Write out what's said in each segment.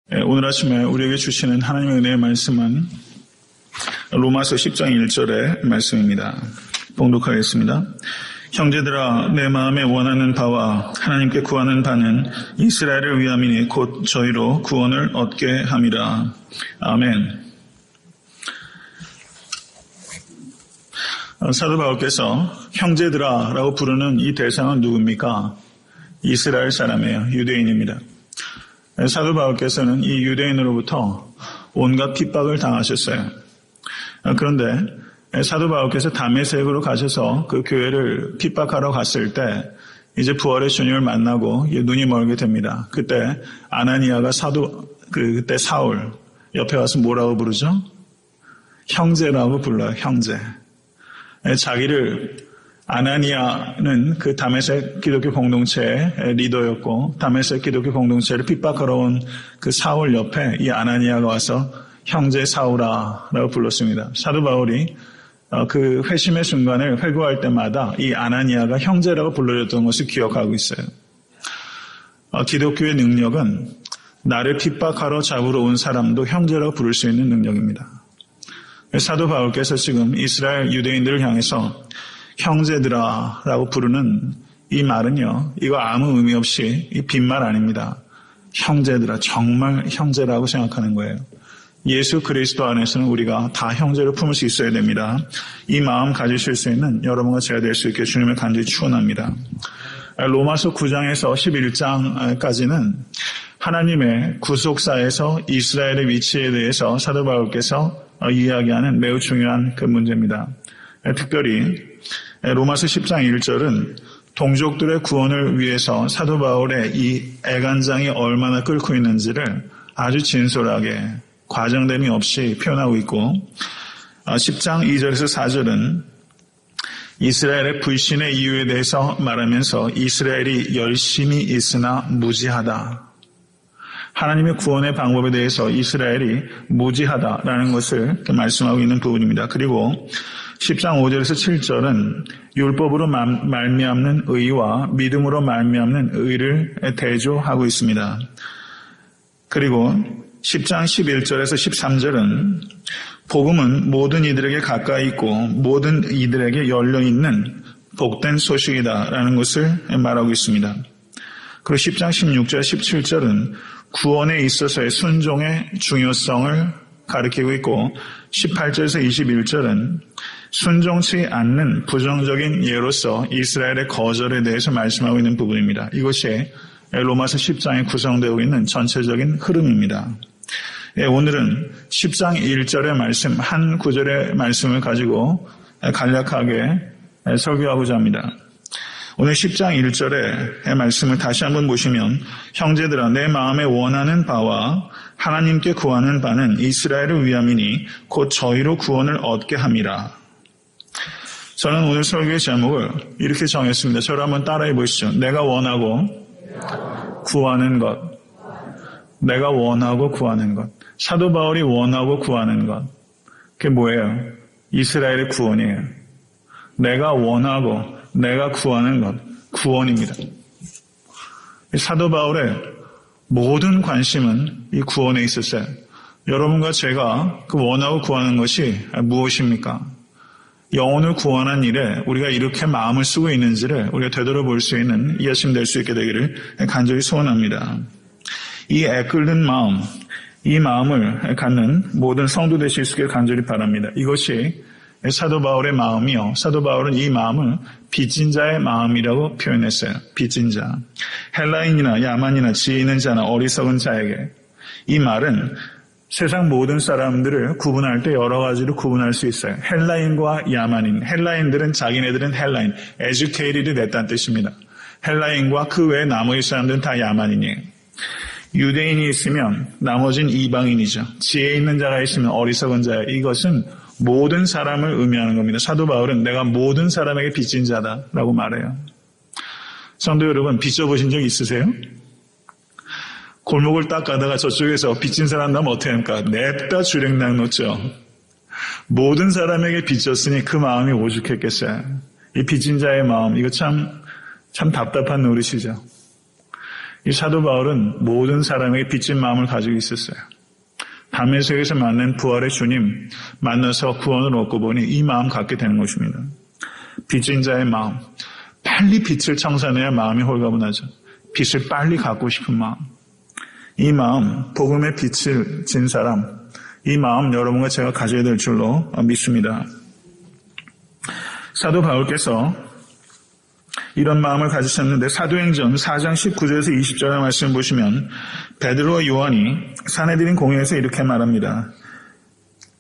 오늘 아침에 우리에게 주시는 하나님의 은혜의 말씀은 로마서 10장 1절의 말씀입니다. 봉독하겠습니다. 형제들아, 내 마음에 원하는 바와 하나님께 구하는 바는 이스라엘을 위함이니 곧 저희로 구원을 얻게 함이라. 아멘. 사도 바울께서 형제들아 라고 부르는 이 대상은 누굽니까? 이스라엘 사람이에요. 유대인입니다. 사도 바울께서는 이 유대인으로부터 온갖 핍박을 당하셨어요. 그런데 사도 바울께서 다메섹으로 가셔서 그 교회를 핍박하러 갔을 때 이제 부활의 주님을 만나고 눈이 멀게 됩니다. 그때 아나니아가 그때 사울 옆에 와서 뭐라고 부르죠? 형제라고 불러요. 형제. 자기를 아나니아는 그 다메섹 기독교 공동체의 리더였고 다메섹 기독교 공동체를 핍박하러 온 그 사울 옆에 이 아나니아가 와서 형제 사울아라고 불렀습니다. 사도 바울이 그 회심의 순간을 회고할 때마다 이 아나니아가 형제라고 불러줬던 것을 기억하고 있어요. 기독교의 능력은 나를 핍박하러 잡으러 온 사람도 형제라고 부를 수 있는 능력입니다. 사도 바울께서 지금 이스라엘 유대인들을 향해서 형제들아 라고 부르는 이 말은요, 이거 아무 의미 없이 이 빈말 아닙니다. 형제들아, 정말 형제라고 생각하는 거예요. 예수 그리스도 안에서는 우리가 다 형제를 품을 수 있어야 됩니다. 이 마음 가지실 수 있는 여러분과 제가 될 수 있게 주님을 간절히 축원합니다. 로마서 9장에서 11장까지는 하나님의 구속사에서 이스라엘의 위치에 대해서 사도 바울께서 이야기하는 매우 중요한 그 문제입니다. 특별히 로마서 10장 1절은 동족들의 구원을 위해서 사도 바울의 이 애간장이 얼마나 끓고 있는지를 아주 진솔하게 과정됨이 없이 표현하고 있고 10장 2절에서 4절은 이스라엘의 불신의 이유에 대해서 말하면서 이스라엘이 열심히 있으나 무지하다. 하나님의 구원의 방법에 대해서 이스라엘이 무지하다라는 것을 말씀하고 있는 부분입니다. 그리고 10장 5절에서 7절은 율법으로 말미암는 의와 믿음으로 말미암는 의를 대조하고 있습니다. 그리고 10장 11절에서 13절은 복음은 모든 이들에게 가까이 있고 모든 이들에게 열려있는 복된 소식이다라는 것을 말하고 있습니다. 그리고 10장 16절, 17절은 구원에 있어서의 순종의 중요성을 가리키고 있고 18절에서 21절은 순종치 않는 부정적인 예로서 이스라엘의 거절에 대해서 말씀하고 있는 부분입니다. 이것이 로마서 10장에 구성되고 있는 전체적인 흐름입니다. 오늘은 10장 1절의 말씀, 한 구절의 말씀을 가지고 간략하게 설교하고자 합니다. 오늘 10장 1절의 말씀을 다시 한번 보시면 형제들아, 내 마음에 원하는 바와 하나님께 구하는 바는 이스라엘을 위함이니 곧 저희로 구원을 얻게 함이라. 저는 오늘 설교의 제목을 이렇게 정했습니다. 저를 한번 따라해 보시죠. 내가 원하고 구하는 것. 내가 원하고 구하는 것. 사도 바울이 원하고 구하는 것. 그게 뭐예요? 이스라엘의 구원이에요. 내가 원하고 내가 구하는 것. 구원입니다. 사도 바울의 모든 관심은 이 구원에 있었어요. 여러분과 제가 그 원하고 구하는 것이 무엇입니까? 영혼을 구원한 일에 우리가 이렇게 마음을 쓰고 있는지를 우리가 되돌아볼 수 있는 이 아침 될 수 있게 되기를 간절히 소원합니다. 이 애끓는 마음, 이 마음을 갖는 모든 성도 되실 수 있기를 간절히 바랍니다. 이것이 사도 바울의 마음이요. 사도 바울은 이 마음을 빚진 자의 마음이라고 표현했어요. 빚진 자. 헬라인이나 야만이나 지혜 있는 자나 어리석은 자에게. 이 말은 세상 모든 사람들을 구분할 때 여러 가지로 구분할 수 있어요. 헬라인과 야만인. 헬라인들은 자기네들은 헬라인, educated이 됐다는 뜻입니다. 헬라인과 그 외 나머지 사람들은 다 야만인이에요. 유대인이 있으면 나머지는 이방인이죠. 지혜 있는 자가 있으면 어리석은 자예요. 이것은 모든 사람을 의미하는 겁니다. 사도 바울은 내가 모든 사람에게 빚진 자다라고 말해요. 성도 여러분, 빚져보신 적 있으세요? 골목을 딱 가다가 저쪽에서 빚진 사람 나면 어떻게 합니까? 냅다 주랭랑 놓죠. 모든 사람에게 빚졌으니 그 마음이 오죽했겠어요. 이 빚진 자의 마음, 이거 참 답답한 노릇이죠. 이 사도 바울은 모든 사람에게 빚진 마음을 가지고 있었어요. 다메섹에서 만난 부활의 주님 만나서 구원을 얻고 보니 이 마음 갖게 되는 것입니다. 빚진 자의 마음, 빨리 빚을 청산해야 마음이 홀가분하죠. 빚을 빨리 갚고 싶은 마음, 이 마음, 복음의 빚을 진 사람, 이 마음 여러분과 제가 가져야 될 줄로 믿습니다. 사도 바울께서 이런 마음을 가지셨는데 사도행전 4장 19절에서 20절의 말씀을 보시면 베드로와 요한이 사내들인 공회에서 이렇게 말합니다.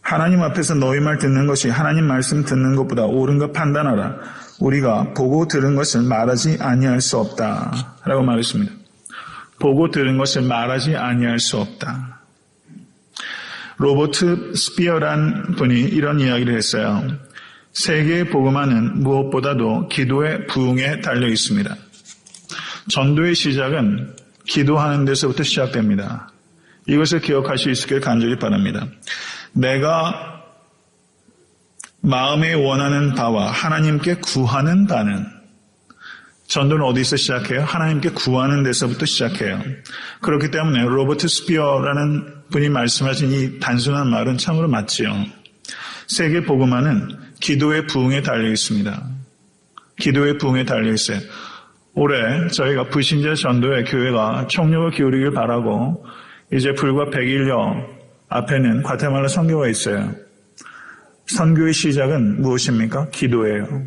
하나님 앞에서 너희 말 듣는 것이 하나님 말씀 듣는 것보다 옳은가 판단하라. 우리가 보고 들은 것을 말하지 아니할 수 없다. 라고 말했습니다. 보고 들은 것을 말하지 아니할 수 없다. 로버트 스피어란 분이 이런 이야기를 했어요. 세계의 복음화는 무엇보다도 기도의 부흥에 달려 있습니다. 전도의 시작은 기도하는 데서부터 시작됩니다. 이것을 기억하실 수 있기를 간절히 바랍니다. 내가 마음에 원하는 바와 하나님께 구하는 바는, 전도는 어디서 시작해요? 하나님께 구하는 데서부터 시작해요. 그렇기 때문에 로버트 스피어라는 분이 말씀하신 이 단순한 말은 참으로 맞지요. 세계 복음화는 기도의 부흥에 달려 있습니다. 기도의 부흥에 달려 있어요. 올해 저희가 불신자 전도회 교회가 총력을 기울이길 바라고 이제 불과 100일여 앞에는 과테말라 선교가 있어요. 선교의 시작은 무엇입니까? 기도예요.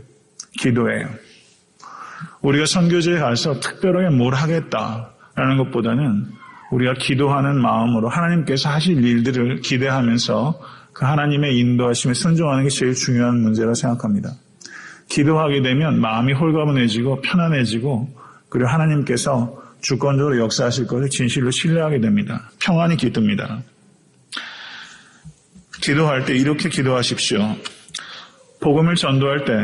기도예요. 우리가 선교지에 가서 특별하게 뭘 하겠다라는 것보다는 우리가 기도하는 마음으로 하나님께서 하실 일들을 기대하면서 그 하나님의 인도하심에 순종하는 게 제일 중요한 문제라고 생각합니다. 기도하게 되면 마음이 홀가분해지고 편안해지고 그리고 하나님께서 주권적으로 역사하실 것을 진실로 신뢰하게 됩니다. 평안이 깃듭니다. 기도할 때 이렇게 기도하십시오. 복음을 전도할 때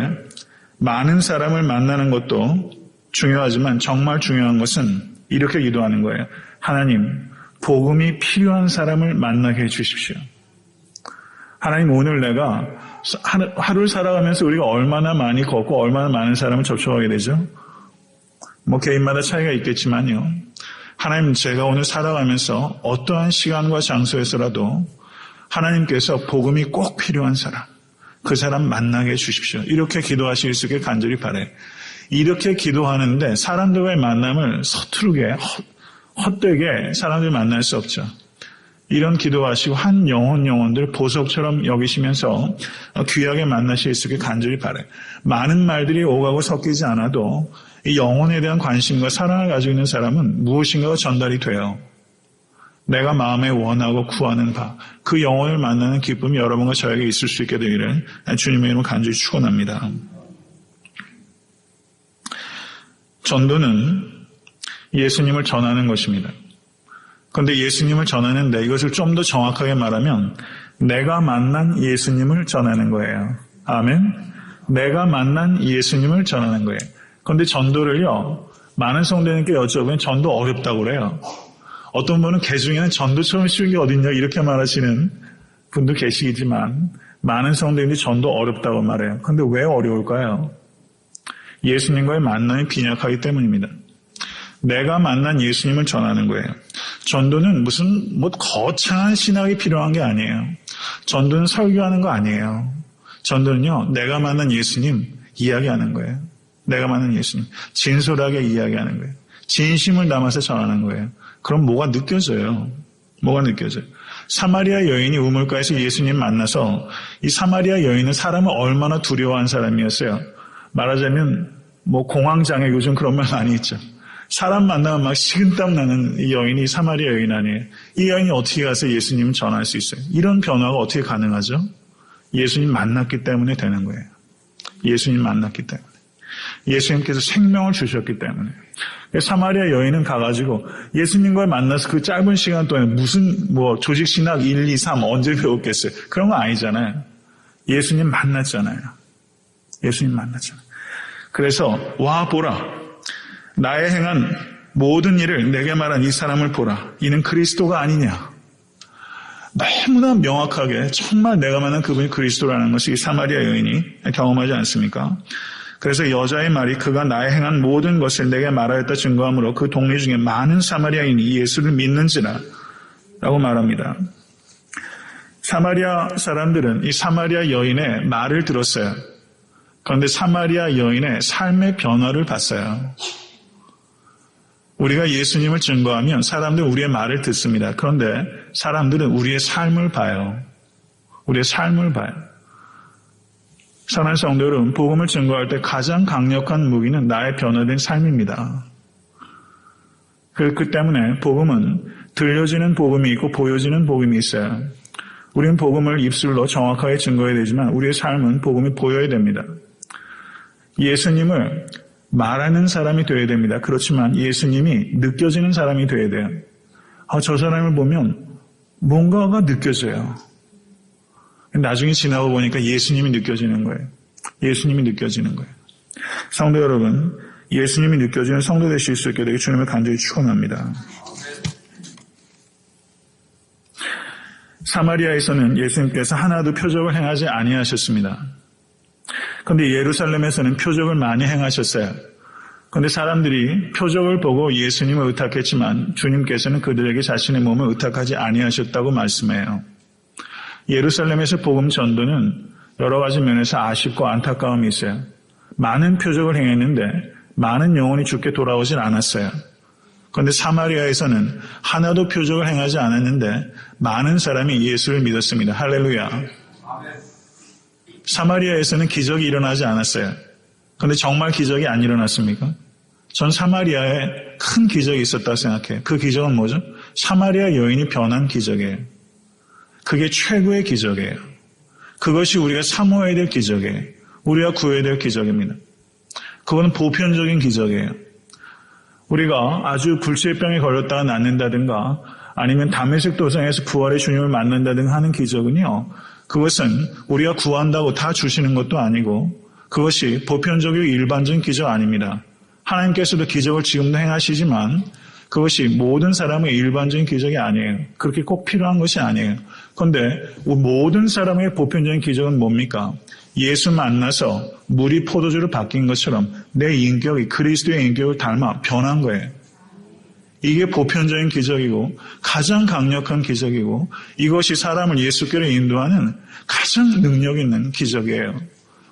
많은 사람을 만나는 것도 중요하지만 정말 중요한 것은 이렇게 기도하는 거예요. 하나님, 복음이 필요한 사람을 만나게 해주십시오. 하나님, 오늘 내가 하루를 살아가면서 우리가 얼마나 많이 걷고 얼마나 많은 사람을 접촉하게 되죠? 개인마다 차이가 있겠지만요. 하나님, 제가 오늘 살아가면서 어떠한 시간과 장소에서라도 하나님께서 복음이 꼭 필요한 사람, 그 사람 만나게 해주십시오. 이렇게 기도하실 수 있게 간절히 바라요. 이렇게 기도하는데 사람들과의 만남을 서투르게 헛되게 사람들 만날 수 없죠. 이런 기도하시고 한 영혼들 보석처럼 여기시면서 귀하게 만나실 수 있게 간절히 바라요. 많은 말들이 오가고 섞이지 않아도 이 영혼에 대한 관심과 사랑을 가지고 있는 사람은 무엇인가가 전달이 돼요. 내가 마음에 원하고 구하는 바, 그 영혼을 만나는 기쁨이 여러분과 저에게 있을 수 있게 되기를 주님의 이름으로 간절히 축원합니다. 전도는 예수님을 전하는 것입니다. 그런데 예수님을 전하는데 이것을 좀 더 정확하게 말하면 내가 만난 예수님을 전하는 거예요. 아멘. 내가 만난 예수님을 전하는 거예요. 그런데 전도를요, 많은 성도님께 여쭤보면 전도 어렵다고 그래요. 어떤 분은 개중에는 전도처럼 쉬운 게 어딨냐 이렇게 말하시는 분도 계시지만 많은 성도님들이 전도 어렵다고 말해요. 그런데 왜 어려울까요? 예수님과의 만남이 빈약하기 때문입니다. 내가 만난 예수님을 전하는 거예요. 전도는 무슨 거창한 신학이 필요한 게 아니에요. 전도는 설교하는 거 아니에요. 전도는요, 내가 만난 예수님 이야기하는 거예요. 내가 만난 예수님 진솔하게 이야기하는 거예요. 진심을 담아서 전하는 거예요. 그럼 뭐가 느껴져요? 뭐가 느껴져요? 사마리아 여인이 우물가에서 예수님 만나서 이 사마리아 여인은 사람을 얼마나 두려워한 사람이었어요. 말하자면 공황장애, 요즘 그런 말 많이 있죠. 사람 만나면 막 식은땀 나는 이 여인이 사마리아 여인 아니에요. 이 여인이 어떻게 가서 예수님을 전할 수 있어요? 이런 변화가 어떻게 가능하죠? 예수님 만났기 때문에 되는 거예요. 예수님 만났기 때문에. 예수님께서 생명을 주셨기 때문에. 사마리아 여인은 가가지고 예수님과 만나서 그 짧은 시간 동안에 무슨 조직신학 1, 2, 3 언제 배웠겠어요? 그런 거 아니잖아요. 예수님 만났잖아요. 예수님 만났잖아요. 그래서 와 보라, 나의 행한 모든 일을 내게 말한 이 사람을 보라. 이는 그리스도가 아니냐. 너무나 명확하게 정말 내가 만난 그분이 그리스도라는 것이 이 사마리아 여인이 경험하지 않습니까? 그래서 여자의 말이 그가 나의 행한 모든 것을 내게 말하였다 증거하므로 그 동네 중에 많은 사마리아인이 예수를 믿는지라 라고 말합니다. 사마리아 사람들은 이 사마리아 여인의 말을 들었어요. 그런데 사마리아 여인의 삶의 변화를 봤어요. 우리가 예수님을 증거하면 사람들은 우리의 말을 듣습니다. 그런데 사람들은 우리의 삶을 봐요. 우리의 삶을 봐요. 사랑하는 성도 여러분, 복음을 증거할 때 가장 강력한 무기는 나의 변화된 삶입니다. 그 때문에 복음은 들려지는 복음이 있고 보여지는 복음이 있어요. 우리는 복음을 입술로 정확하게 증거해야 되지만 우리의 삶은 복음이 보여야 됩니다. 예수님을 말하는 사람이 되어야 됩니다. 그렇지만 예수님이 느껴지는 사람이 되어야 돼요. 저 사람을 보면 뭔가가 느껴져요. 나중에 지나고 보니까 예수님이 느껴지는 거예요. 예수님이 느껴지는 거예요. 성도 여러분, 예수님이 느껴지는 성도 되실 수 있게 되길 주님을 간절히 축원합니다. 사마리아에서는 예수님께서 하나도 표적을 행하지 아니하셨습니다. 그런데 예루살렘에서는 표적을 많이 행하셨어요. 그런데 사람들이 표적을 보고 예수님을 의탁했지만 주님께서는 그들에게 자신의 몸을 의탁하지 아니하셨다고 말씀해요. 예루살렘에서 복음 전도는 여러 가지 면에서 아쉽고 안타까움이 있어요. 많은 표적을 행했는데 많은 영혼이 주께 돌아오질 않았어요. 그런데 사마리아에서는 하나도 표적을 행하지 않았는데 많은 사람이 예수를 믿었습니다. 할렐루야. 사마리아에서는 기적이 일어나지 않았어요. 그런데 정말 기적이 안 일어났습니까? 전 사마리아에 큰 기적이 있었다고 생각해요. 그 기적은 뭐죠? 사마리아 여인이 변한 기적이에요. 그게 최고의 기적이에요. 그것이 우리가 사모해야 될 기적이에요. 우리가 구해야 될 기적입니다. 그건 보편적인 기적이에요. 우리가 아주 불치병에 걸렸다가 낫는다든가 아니면 담에색 도상에서 부활의 주님을 만난다든가 하는 기적은요. 그것은 우리가 구한다고 다 주시는 것도 아니고 그것이 보편적이고 일반적인 기적 아닙니다. 하나님께서도 기적을 지금도 행하시지만 그것이 모든 사람의 일반적인 기적이 아니에요. 그렇게 꼭 필요한 것이 아니에요. 그런데 모든 사람의 보편적인 기적은 뭡니까? 예수 만나서 물이 포도주로 바뀐 것처럼 내 인격이 그리스도의 인격을 닮아 변한 거예요. 이게 보편적인 기적이고 가장 강력한 기적이고 이것이 사람을 예수께로 인도하는 가장 능력 있는 기적이에요.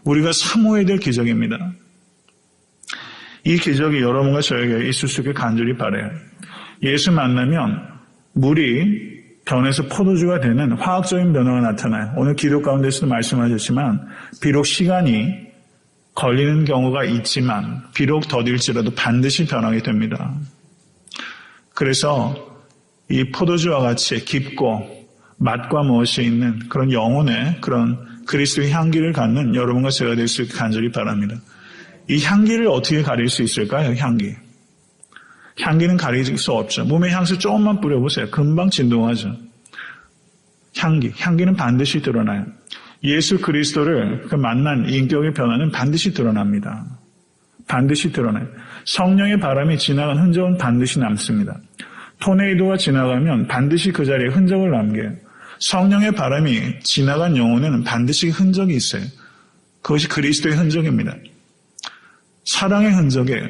우리가 사모해야 될 기적입니다. 이 기적이 여러분과 저에게 있을 수 있게 간절히 바라요. 예수 만나면 물이 변해서 포도주가 되는 화학적인 변화가 나타나요. 오늘 기도 가운데서도 말씀하셨지만 비록 시간이 걸리는 경우가 있지만 비록 더딜지라도 반드시 변하게 됩니다. 그래서 이 포도주와 같이 깊고 맛과 무엇이 있는 그런 영혼의 그런 그리스도의 향기를 갖는 여러분과 제가 될 수 있게 간절히 바랍니다. 이 향기를 어떻게 가릴 수 있을까요? 향기는 가릴 수 없죠. 몸에 향수 조금만 뿌려보세요. 금방 진동하죠. 향기는 반드시 드러나요. 예수 그리스도를 만난 인격의 변화는 반드시 드러납니다. 반드시 드러나요. 성령의 바람이 지나간 흔적은 반드시 남습니다. 토네이도가 지나가면 반드시 그 자리에 흔적을 남겨요. 성령의 바람이 지나간 영혼에는 반드시 흔적이 있어요. 그것이 그리스도의 흔적입니다. 사랑의 흔적이에요.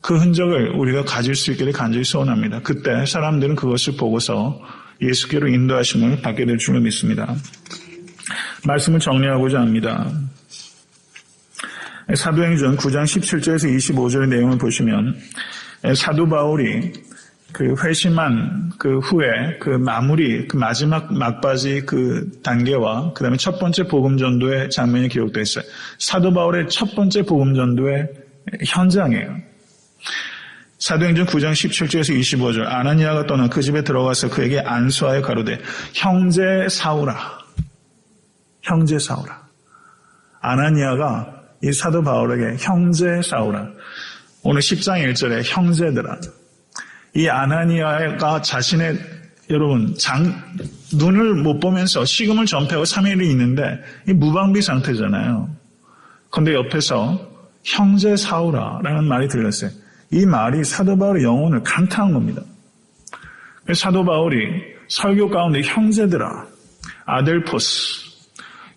그 흔적을 우리가 가질 수 있기를 간절히 소원합니다. 그때 사람들은 그것을 보고서 예수께로 인도하심을 받게 될 줄로 믿습니다. 말씀을 정리하고자 합니다. 사도행전 9장 17절에서 25절의 내용을 보시면 사도 바울이 그 회심한 그 후에 그 마무리, 그 마지막 막바지 그 단계와 그 다음에 첫 번째 복음 전도의 장면이 기록되어 있어요. 사도 바울의 첫 번째 복음 전도의 현장이에요. 사도행전 9장 17절에서 25절 아나니아가 떠나 그 집에 들어가서 그에게 안수하여 가로되 형제 사울아. 아나니아가 이 사도 바울에게 형제 사울아. 오늘 10장 1절에 형제들아. 이 아나니아가 자신의 여러분 눈을 못 보면서 식음을 전폐하고 3일이 있는데 이 무방비 상태잖아요. 그런데 옆에서 형제 사울아라는 말이 들렸어요. 이 말이 사도 바울의 영혼을 강타한 겁니다. 사도 바울이 설교 가운데 형제들아, 아델포스,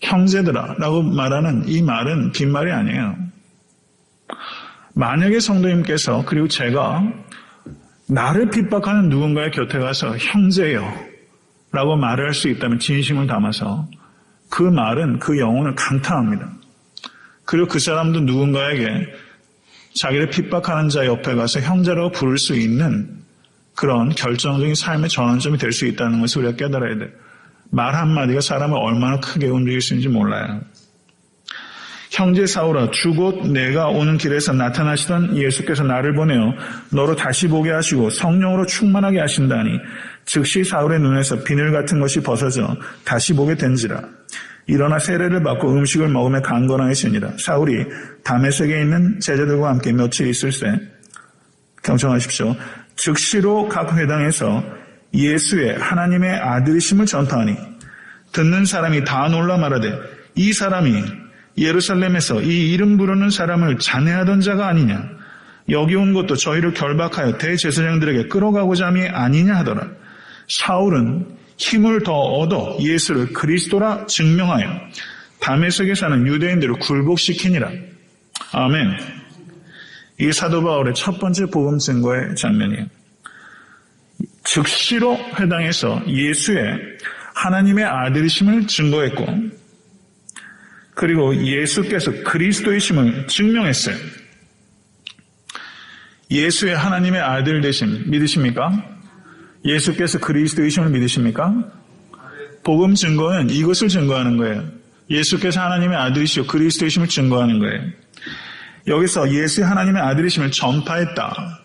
형제들아 라고 말하는 이 말은 빈말이 아니에요. 만약에 성도님께서 그리고 제가 나를 핍박하는 누군가의 곁에 가서 형제요 라고 말을 할 수 있다면 진심을 담아서 그 말은 그 영혼을 강타합니다. 그리고 그 사람도 누군가에게 자기를 핍박하는 자 옆에 가서 형제라고 부를 수 있는 그런 결정적인 삶의 전환점이 될 수 있다는 것을 우리가 깨달아야 돼요. 말 한마디가 사람을 얼마나 크게 움직일 수 있는지 몰라요. 형제 사울아, 주곧 내가 오는 길에서 나타나시던 예수께서 나를 보내어 너로 다시 보게 하시고 성령으로 충만하게 하신다니 즉시 사울의 눈에서 비늘 같은 것이 벗어져 다시 보게 된지라. 일어나 세례를 받고 음식을 먹으며 강건하시니라. 사울이 다메섹에 있는 제자들과 함께 며칠 있을새 경청하십시오. 즉시로 각 회당에서 예수의 하나님의 아들이심을 전파하니 듣는 사람이 다 놀라 말하되 이 사람이 예루살렘에서 이 이름 부르는 사람을 잔해하던 자가 아니냐. 여기 온 것도 저희를 결박하여 대제사장들에게 끌어가고자 함이 아니냐 하더라. 사울은 힘을 더 얻어 예수를 그리스도라 증명하여 다메섹에 사는 유대인들을 굴복시키니라. 아멘. 이게 사도 바울의 첫 번째 복음 증거의 장면이에요. 즉시로 회당에서 예수의 하나님의 아들이심을 증거했고 그리고 예수께서 그리스도이심을 증명했어요. 예수의 하나님의 아들 되심 믿으십니까? 예수께서 그리스도이심을 믿으십니까? 복음 증거는 이것을 증거하는 거예요. 예수께서 하나님의 아들이시고 그리스도이심을 증거하는 거예요. 여기서 예수의 하나님의 아들이심을 전파했다.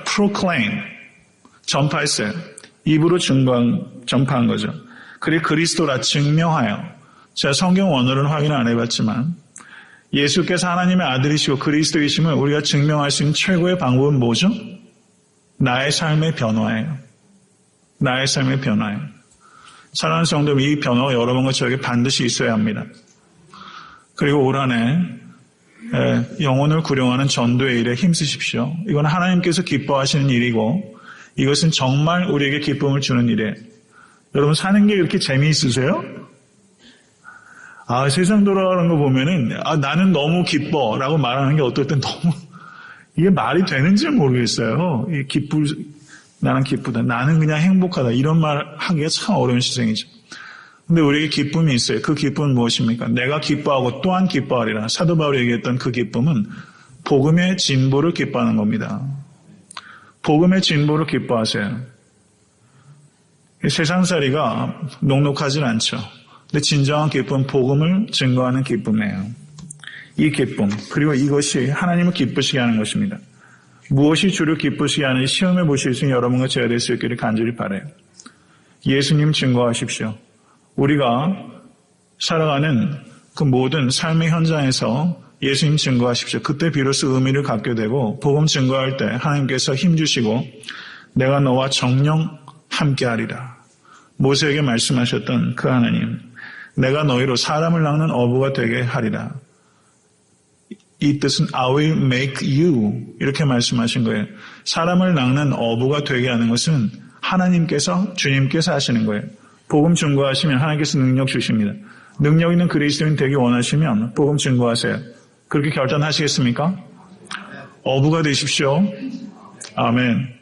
proclaim. 전파했어요. 입으로 전파한 거죠. 그리고 그리스도라 증명하여. 제가 성경 원어를 확인 안 해봤지만 예수께서 하나님의 아들이시고 그리스도이심을 우리가 증명할 수 있는 최고의 방법은 뭐죠? 나의 삶의 변화예요. 나의 삶의 변화예요. 사랑하는 성도님, 이 변화가 여러분과 저에게 반드시 있어야 합니다. 그리고 올 한 해 영혼을 구령하는 전도의 일에 힘쓰십시오. 이건 하나님께서 기뻐하시는 일이고 이것은 정말 우리에게 기쁨을 주는 일이에요. 여러분 사는 게 이렇게 재미있으세요? 세상 돌아가는 거 보면은 나는 너무 기뻐라고 말하는 게 어떨 땐 너무 이게 말이 되는지 모르겠어요. 나는 기쁘다. 나는 그냥 행복하다. 이런 말 하기가 참 어려운 시생이죠. 근데 우리에게 기쁨이 있어요. 그 기쁨은 무엇입니까? 내가 기뻐하고 또한 기뻐하리라. 사도 바울이 얘기했던 그 기쁨은 복음의 진보를 기뻐하는 겁니다. 복음의 진보를 기뻐하세요. 세상살이가 녹록하진 않죠. 근데 진정한 기쁨은 복음을 증거하는 기쁨이에요. 이 기쁨, 그리고 이것이 하나님을 기쁘시게 하는 것입니다. 무엇이 주를 기쁘시게 하는지 시험해 보실 수 있는 여러분과 제가 될 수 있기를 간절히 바라요. 예수님 증거하십시오. 우리가 살아가는 그 모든 삶의 현장에서 예수님 증거하십시오. 그때 비로소 의미를 갖게 되고 복음 증거할 때 하나님께서 힘주시고 내가 너와 정령 함께하리라. 모세에게 말씀하셨던 그 하나님, 내가 너희로 사람을 낚는 어부가 되게 하리라. 이 뜻은 I will make you 이렇게 말씀하신 거예요. 사람을 낚는 어부가 되게 하는 것은 하나님께서 주님께서 하시는 거예요. 복음 증거하시면 하나님께서 능력 주십니다. 능력 있는 그리스도인 되기 원하시면 복음 증거하세요. 그렇게 결단하시겠습니까? 어부가 되십시오. 아멘.